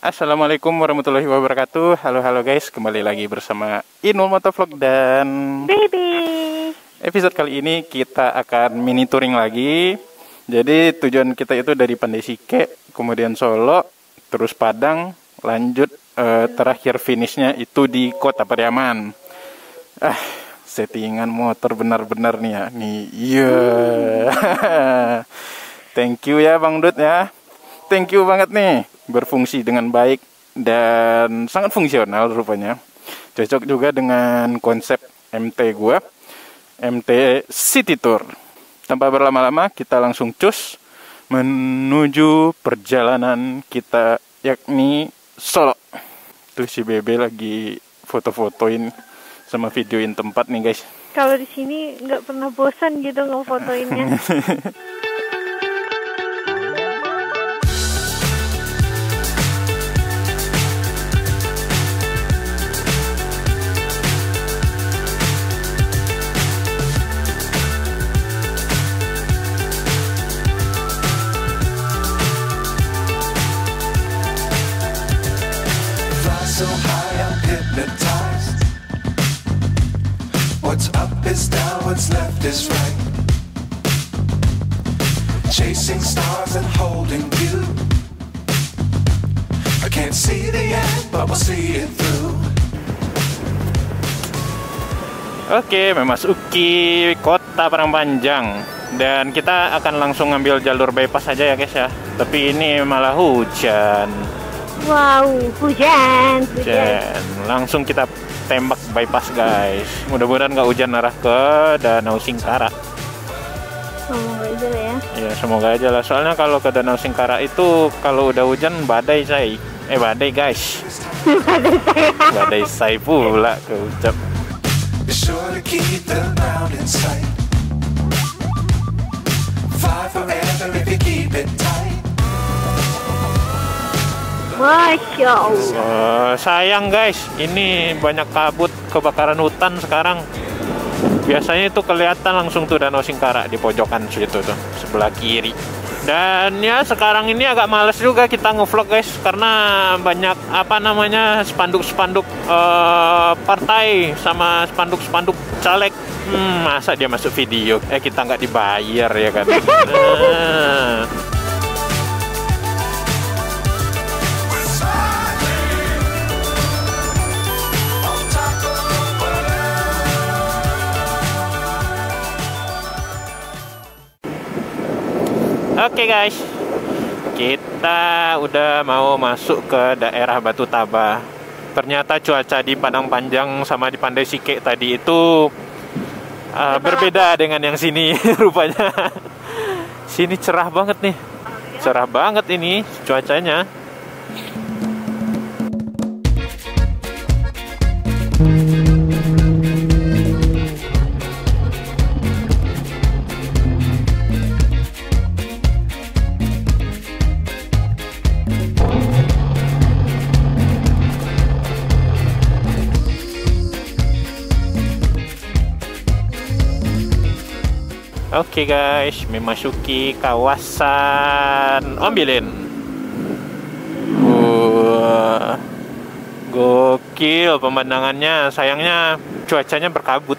Assalamualaikum warahmatullahi wabarakatuh. Halo guys, kembali lagi bersama Inul Motovlog dan Baby. Episode kali ini kita akan mini touring lagi. Jadi tujuan kita itu dari Pandai Sike, kemudian Solo, terus Padang, lanjut terakhir finishnya itu di Kota Pariaman. Settingan motor benar-benar nih ya. Nih, iya. Thank you ya Bang Dut ya. Thank you banget nih. Berfungsi dengan baik dan sangat fungsional rupanya. Cocok juga dengan konsep MT gua, MT City Tour. Tanpa berlama-lama kita langsung cus menuju perjalanan kita, yakni Solo. Tuh si Bebe lagi foto-fotoin sama videoin tempat nih guys. Kalau di sini nggak pernah bosan gitu ngefotoinnya. So high I'm hypnotized. What's up is down, what's left is right. Chasing stars and holding you. I can't see the end, but we'll see it through. Oke, memasuki Kota Parangpanjang dan kita akan langsung ngambil jalur bypass aja ya guys ya. Tapi ini malah hujan. Wow, hujan. Langsung kita tembak bypass guys. Mudah-mudahan nggak hujan arah ke Danau Singkara. Semoga aja lah ya. Ya semoga aja lah. Soalnya kalau ke Danau Singkara itu kalau udah hujan badai say. Badai guys. Badai say pula keucap. Be sure to keep the ground in sight. Fly forever if you keep it tight. Masya Allah. Sayang guys, ini banyak kabut, kebakaran hutan sekarang. Biasanya itu kelihatan langsung tuh Danau Singkara di pojokan situ tuh, sebelah kiri. Dan ya sekarang ini agak males juga kita ngevlog guys, karena banyak spanduk-spanduk partai sama spanduk-spanduk caleg. Masa dia masuk video? Kita nggak dibayar ya kan? Oke guys, kita udah mau masuk ke daerah Batu Taba. Ternyata cuaca di Padang Panjang sama di Pandai Sike tadi itu berbeda dengan yang sini rupanya. Sini cerah banget nih, cerah banget ini cuacanya. Oke guys, memasuki kawasan Ombilin. Gokil pemandangannya. Sayangnya cuacanya berkabut.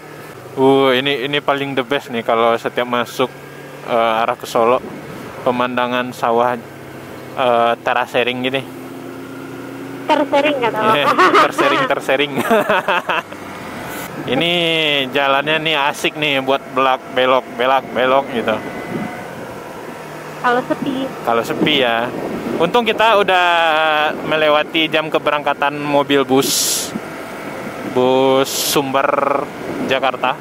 Ini paling the best nih kalau setiap masuk arah ke Solo. Pemandangan sawah terasering gini. Tersering kata Tersering. Ini jalannya nih asik nih buat belok gitu. Kalau sepi ya. Untung kita udah melewati jam keberangkatan mobil bus Sumber Jakarta.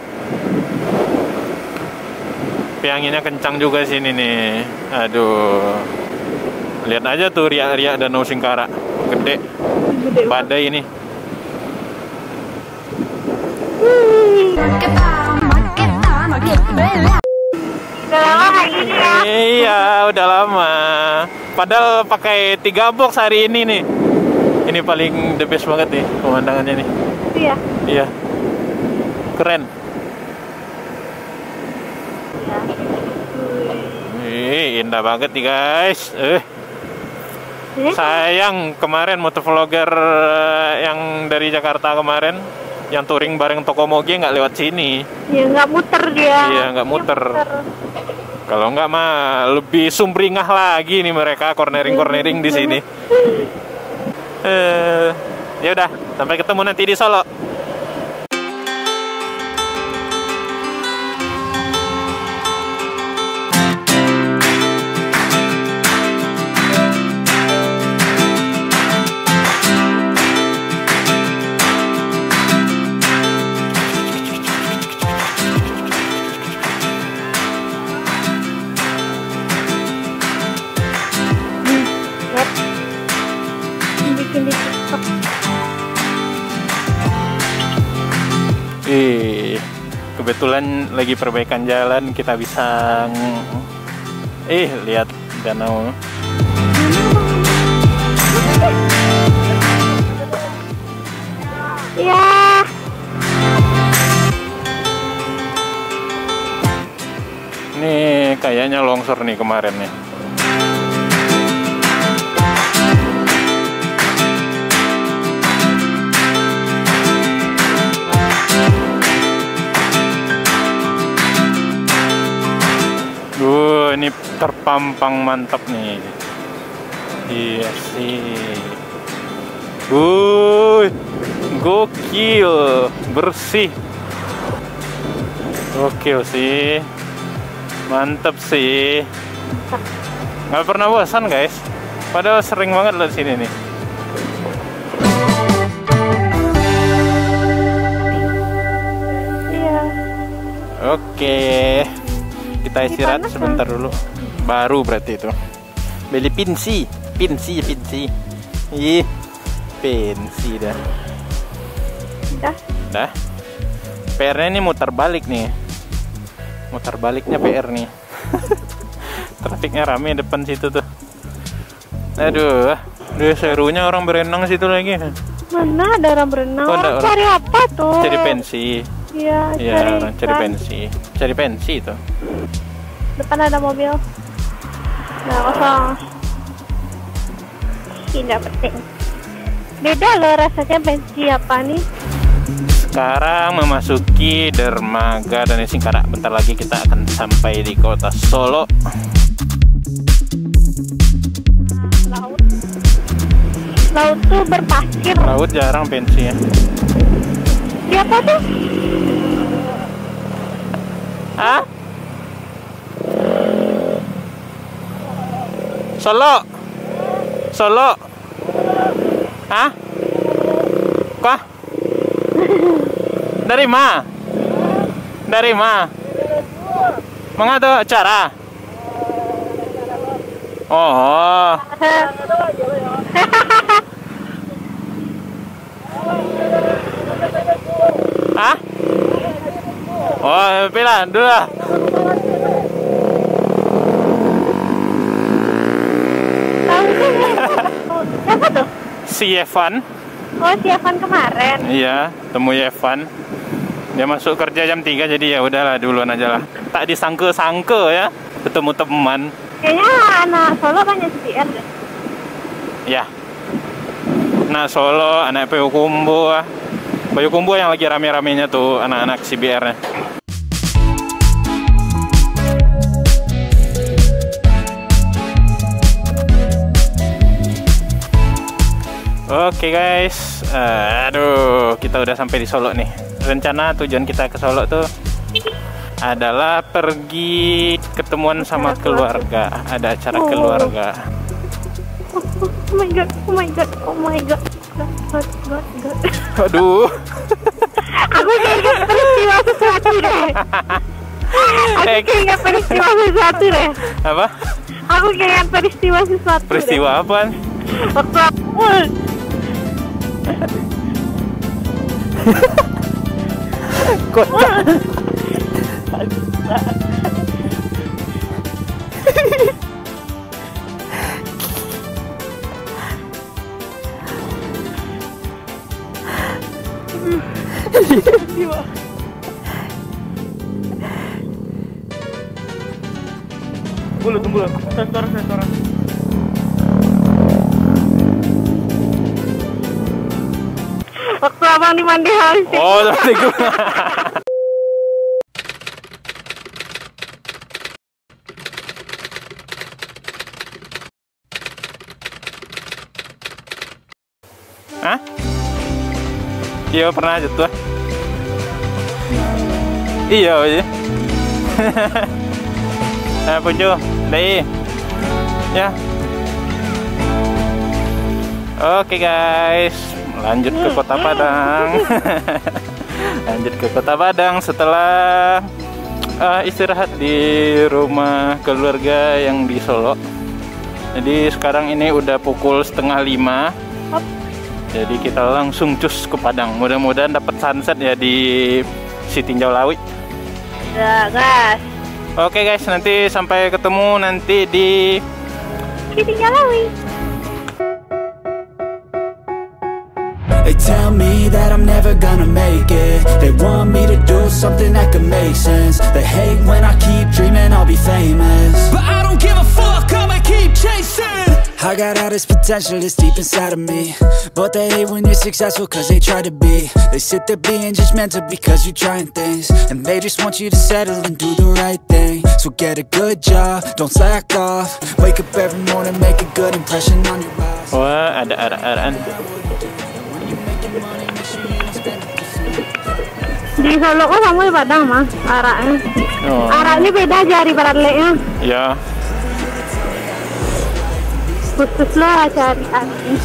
Anginnya kencang juga sini nih. Aduh. Lihat aja tuh riak-riak Danau Singkara. Gede. Badai ini. Udah lama lagi ya. Iya, udah lama. Padahal pakai 3 box hari ini nih. Ini paling the best banget nih pemandangannya nih. Iya. Iya. Keren. Iya. Indah banget nih guys. Sayang kemarin motovlogger yang dari Jakarta kemarin, yang touring bareng Tokomoge nggak lewat sini. Ya nggak muter dia. Iya nggak muter. Kalau nggak mah lebih sumringah lagi nih mereka cornering di sini. Ya udah, sampai ketemu nanti di Solo. Bikin di TikTok. Kebetulan lagi perbaikan jalan, kita bisa lihat danau. Ya. Nih kayaknya longsor nih kemarin nih. Ini terpampang mantap nih. Iya sih. Gokil, bersih. Gokil sih. Mantap sih. Nggak pernah bosan guys. Padahal sering banget loh sini nih. Iya. Oke. Kita istirahat sebentar dulu. Baru berarti itu. Beli pinsi. Ih, pensi dah. Dah. PR-nya ini muter balik nih. Muter baliknya PR nih. Trafiknya rame depan situ tuh. Aduh, serunya orang berenang situ lagi. Mana ada orang berenang? Orang cari apa tuh? Cari pensi. Iya, orang cari pensi. Cari pensi itu. Depan ada mobil. Nah, kosong. Tidak penting. Beda loh rasanya pensi apa nih? Sekarang memasuki dermaga dan Singkarak. Bentar lagi kita akan sampai di kota Solo. Laut tuh berpasir. Laut jarang pensi ya. Siapa tuh? Hah? Solo. Hah? Kah? Dari mana? Mana tuh acara? Oh. Hah? Oh, pilih dulu lah. Siapa tuh? Si Evan. Oh, si Evan kemarin. Iya, temui Evan. Dia masuk kerja jam 3, jadi ya udahlah duluan aja lah. Tak disangka-sangka ya ketemu teman. Kayaknya anak Solo banyak CBR deh. Ya. Nah, Solo, anak Payakumbuh. Payakumbuh yang lagi rame-ramenya tuh anak-anak CBR-nya. Oke guys, kita udah sampai di Solo nih. Rencana tujuan kita ke Solo tuh adalah pergi ketemuan sama keluarga. Ada acara keluarga. Oh my god. God. Aduh. Aku keinget peristiwa sesuatu deh. Apa? Aku keinget peristiwa sesuatu. Peristiwa apaan? Waktu aku Kocak. Tunggu. Sensoran. abang di mandi house. Oh, berarti gue. Hah? Iya pernah aja tuh. Iya aja. Nah, Punjo, deh. Ya. Oke guys, lanjut ke Kota Padang. Lanjut ke Kota Padang setelah istirahat di rumah keluarga yang di Solo. Jadi sekarang ini udah pukul 4:30. Jadi kita langsung cus ke Padang. Mudah-mudahan dapat sunset ya di Sitinjau Lawi. Ya guys. Oke guys, nanti sampai ketemu nanti di Sitinjau Lawi. They tell me that I'm never gonna make it. They want me to do something that could make sense. They hate when I keep dreaming I'll be famous, but I don't give a fuck, I'ma keep chasing. I got all this potential that's deep inside of me, but they hate when you're successful cause they try to be. They sit there being judgmental because you're trying things, and they just want you to settle and do the right thing. So get a good job, don't slack off. Wake up every morning, make a good impression on your boss. Wah, ada arah-arahan. Di Solo kan sama di Padang mah arahnya. Oh. Arahnya beda aja di Baratnya. Ya. Khusus lo cari arahnya.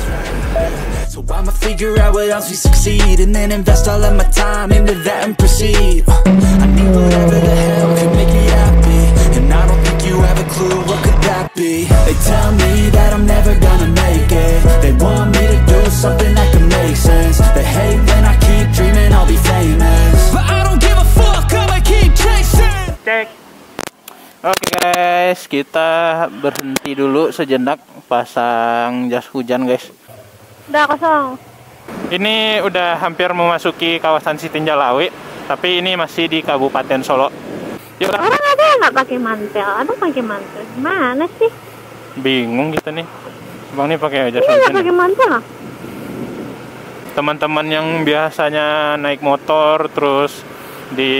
So I'ma figure out what else we succeed, and then invest all of my time into that and proceed. I need whatever the hell could make me happy, and I don't think you have a clue what could that be. They tell me that I'm never gonna make it. They want me to do something that could make sense. They hate when I keep dreaming I'll be famous, but I don't give a fuck, I'ma keep chasing. Cek. Oke guys, kita berhenti dulu sejenak pasang jas hujan guys. Udah kosong. Ini udah hampir memasuki kawasan Sitinjau Lawi, tapi ini masih di Kabupaten Solo. Yuk, Orang ada yang nggak pakai mantel, ada pakai mantel. Gimana sih? bingung kita nih. Bang nih pakai jas Ini nggak hujan. pakai mantel lah. Teman-teman yang biasanya naik motor terus di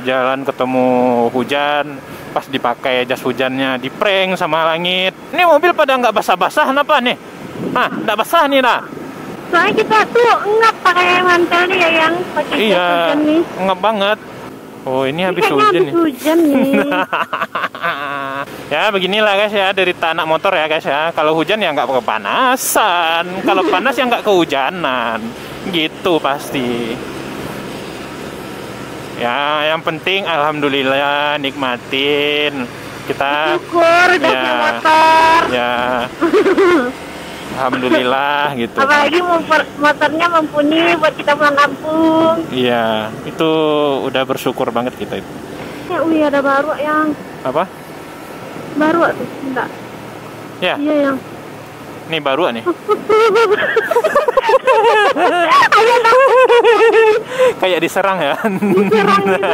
jalan ketemu hujan, pas dipakai jas hujannya di prank sama langit. Ini mobil pada nggak basah-basah, kenapa nih? Nah, nggak basah nih lah. Soalnya kita tuh nggak pakai mantel nih ya, yang pakai jas Iya, hujan nih. ngap banget. Oh, ini habis Kayaknya hujan habis nih. hujan nih. Ya beginilah guys ya, derita anak motor ya guys ya. Kalau hujan ya nggak kepanasan, kalau panas ya nggak kehujanan, gitu pasti. Ya yang penting alhamdulillah nikmatin kita. Syukur udah Ya. punya motor. Ya alhamdulillah gitu. Apalagi motornya mumpuni buat kita pulang kampung. Iya, itu udah bersyukur banget kita itu. Ya wih, ada baru yang Apa? baru tuh, enggak. Ya, Iya yang ini baru nih. Kayak diserang ya. diserang gitu.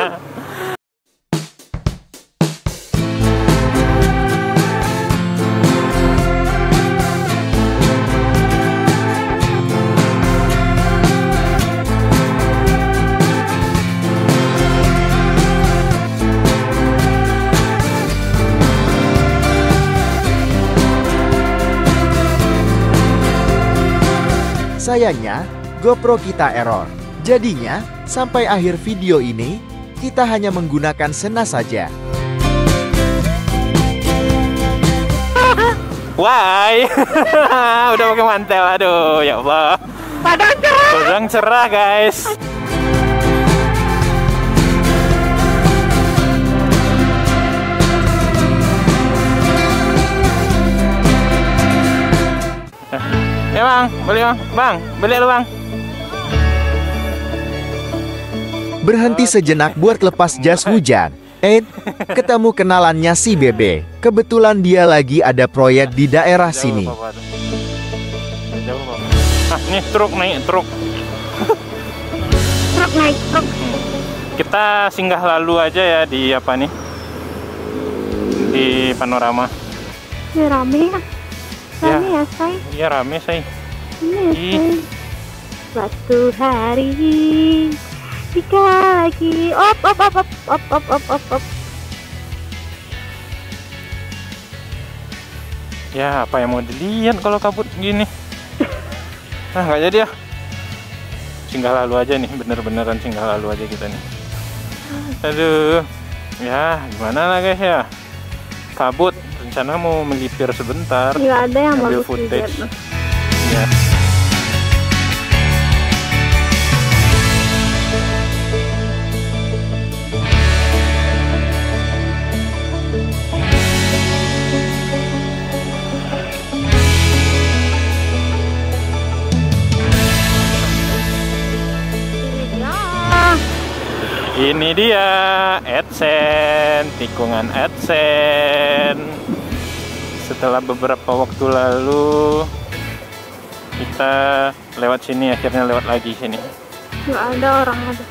Sayangnya, GoPro kita error. Jadinya, sampai akhir video ini, kita hanya menggunakan sena saja. Why? Udah pakai mantel, aduh ya Allah. Padang cerah. Padang cerah guys. Ya bang, beli bang, beli lu bang. Berhenti sejenak buat lepas jas hujan. Ketemu kenalannya si Bebe. Kebetulan dia lagi ada proyek di daerah sini. Nah, nih truk naik truk. Truk naik truk. Kita singgah lalu aja ya di apa nih? Di Panorama. Ini rame ya. Rame ya, say. Iya rame say. Ini ya, Ih. say. Suatu hari jika lagi op. Ya, apa yang mau dilihat kalau kabut gini? Nah, nggak jadi ya. Singgah lalu aja nih, bener-beneran singgah lalu aja kita nih. Aduh, ya gimana lah guys ya. Kabut, rencana mau melipir sebentar. Nggak ada yang ambil bagus footage. dilihat. Ya. Ini dia AdSense, tikungan AdSense. Setelah beberapa waktu lalu kita lewat sini, akhirnya lewat lagi sini. Nggak ada orang ada.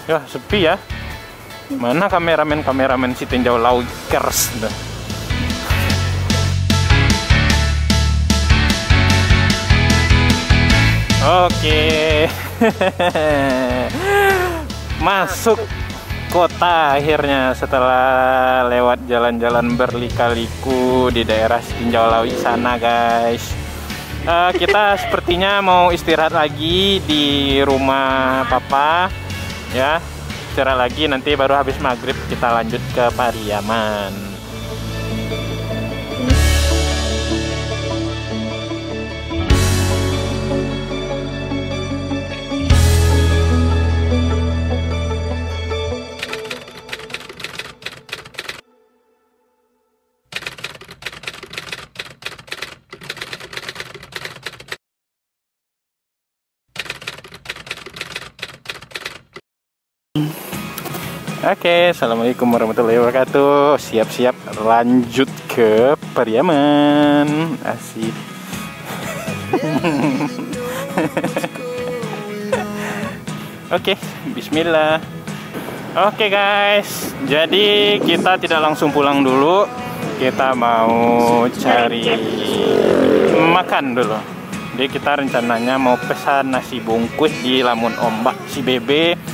Ya sepi ya. Mana kameramen si tinjau laukers? Oke. Masuk kota akhirnya setelah lewat jalan-jalan berlika-liku di daerah Tinjau Lawi sana guys. Kita sepertinya mau istirahat lagi di rumah papa ya. Istirahat lagi, nanti baru habis maghrib kita lanjut ke Pariaman. Oke, assalamualaikum warahmatullahi wabarakatuh. Siap-siap lanjut ke Pariaman. Asik. Oke, bismillah. Oke guys, jadi kita tidak langsung pulang dulu. Kita mau cari makan dulu. Jadi kita rencananya mau pesan nasi bungkus di Lamun Ombak si Bebe.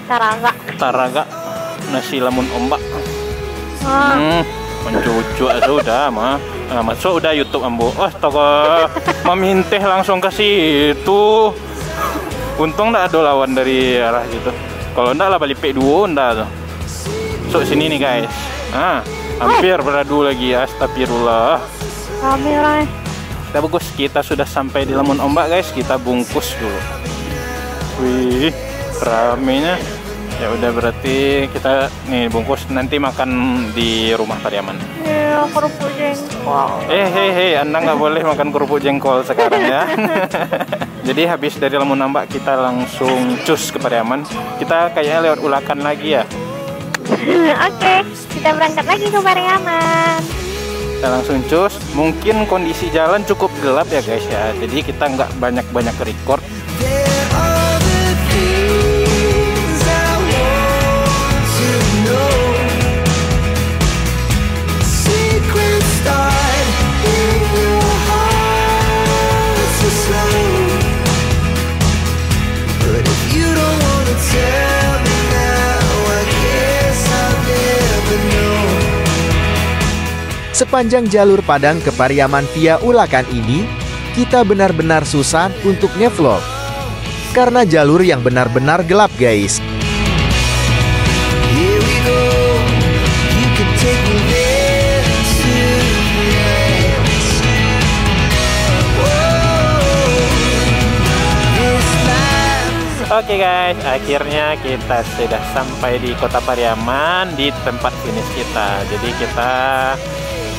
Taraga nasi lamun ombak. Mencucu sudah mah. Masuk udah YouTube ambo. Astaga, memintih langsung ke situ. Untung ndak ada lawan dari arah situ. Kalau ndak lah balik P2 ndak tuh. Sok sini nih guys. Hampir beradu lagi. Astagfirullah. Rame orangnya. Kita bagus, kita sudah sampai di Lamun Ombak guys. Kita bungkus dulu. Wih, ramenya. Ya udah, berarti kita nih bungkus, nanti makan di rumah Pariaman. Iya, kerupuk jengkol. Hei, Anda nggak boleh makan kerupuk jengkol sekarang ya. Jadi habis dari Lamun Ombak kita langsung cus ke Pariaman. Kita kayaknya lewat Ulakan lagi ya. Oke, kita berangkat lagi ke Pariaman. Kita langsung cus. Mungkin kondisi jalan cukup gelap ya guys ya. Jadi kita nggak banyak record. Sepanjang jalur Padang ke Pariaman via Ulakan ini, kita benar-benar susah untuk ngevlog. Karena jalur yang benar-benar gelap guys. Oke guys, akhirnya kita sudah sampai di kota Pariaman, di tempat finish kita. Jadi kita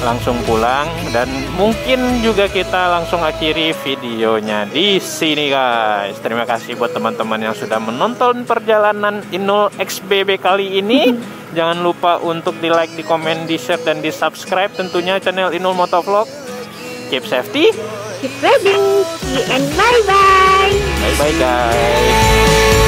langsung pulang dan mungkin juga kita langsung akhiri videonya di sini guys. Terima kasih buat teman-teman yang sudah menonton perjalanan Inul XBB kali ini. Jangan lupa untuk di like, di komen, di share, dan di subscribe tentunya channel Inul Motovlog. Keep safety, Keep riding, and bye-bye. bye bye guys.